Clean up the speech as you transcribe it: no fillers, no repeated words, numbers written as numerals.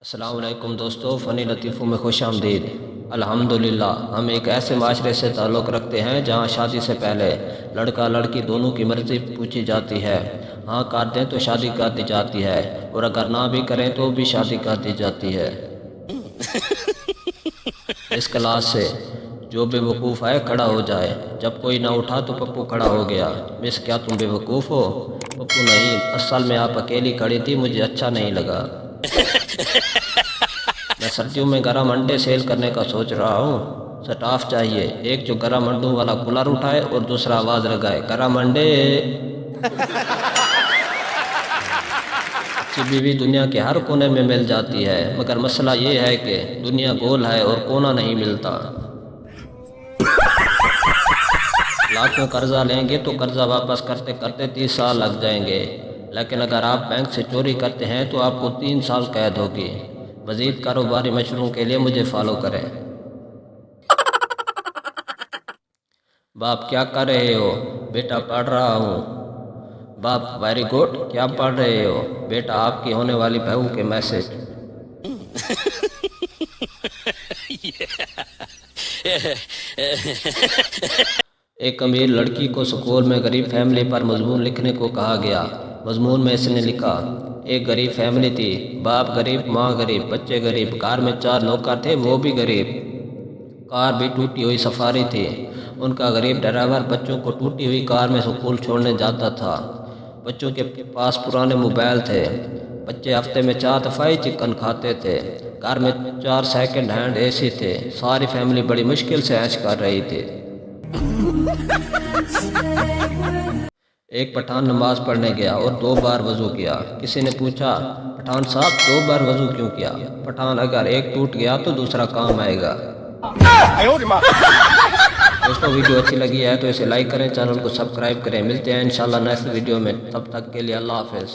السلام علیکم دوستو، فنی لطیفوں میں خوش آمدید۔ الحمدللہ ہم ایک ایسے معاشرے سے تعلق رکھتے ہیں جہاں شادی سے پہلے لڑکا لڑکی دونوں کی مرضی پوچھی جاتی ہے۔ ہاں کر دیں تو شادی کر دی جاتی ہے، اور اگر نہ بھی کریں تو بھی شادی کر دی جاتی ہے۔ اس کلاس سے جو بے وقوف ہے کھڑا ہو جائے، جب کوئی نہ اٹھا تو پپو کھڑا ہو گیا۔ مس کیا تم بے وقوف ہو؟ پپو نہیں، اصل میں آپ اکیلی کھڑی تھی، مجھے اچھا نہیں لگا۔ میں سردیوں میں گرم انڈے سیل کرنے کا سوچ رہا ہوں۔ سٹاف چاہیے، ایک جو گرم انڈوں والا کولر اٹھائے اور دوسرا آواز لگائے، گرم انڈے۔ اچھی بیوی دنیا کے ہر کونے میں مل جاتی ہے، مگر مسئلہ یہ ہے کہ دنیا گول ہے اور کونا نہیں ملتا۔ لاکھوں قرضہ لیں گے تو قرضہ واپس کرتے کرتے 30 سال لگ جائیں گے، لیکن اگر آپ بینک سے چوری کرتے ہیں تو آپ کو 3 سال قید ہوگی۔ مزید کاروباری مشوروں کے لیے مجھے فالو کریں۔ باپ کیا کر رہے ہو؟ بیٹا پڑھ رہا ہوں۔ باپ ویری گڈ، کیا پڑھ رہے ہو؟ بیٹا آپ کی ہونے والی بہو کے میسج۔ ایک امیر لڑکی کو اسکول میں غریب فیملی پر مضمون لکھنے کو کہا گیا۔ مضمون میں اس نے لکھا، ایک غریب فیملی تھی، باپ غریب، ماں غریب، بچے غریب، کار میں 4 نوکر تھے، وہ بھی غریب۔ کار بھی ٹوٹی ہوئی سفاری تھی۔ ان کا غریب ڈرائیور بچوں کو ٹوٹی ہوئی کار میں اسکول چھوڑنے جاتا تھا۔ بچوں کے پاس پرانے موبائل تھے۔ بچے ہفتے میں 4 دفعہ ہی چکن کھاتے تھے۔ گھر میں 4 سیکنڈ ہینڈ اے سی تھے۔ ساری فیملی بڑی مشکل سے عیش کر رہی تھی۔ ایک پٹھان نماز پڑھنے گیا اور 2 بار وضو کیا۔ کسی نے پوچھا، پٹھان صاحب 2 بار وضو کیوں کیا؟ پٹھان، اگر ایک ٹوٹ گیا تو دوسرا کام آئے گا۔ دوستو ویڈیو اچھی لگی ہے تو اسے لائک کریں، چینل کو سبسکرائب کریں۔ ملتے ہیں انشاءاللہ نیکسٹ ویڈیو میں، تب تک کے لیے اللہ حافظ۔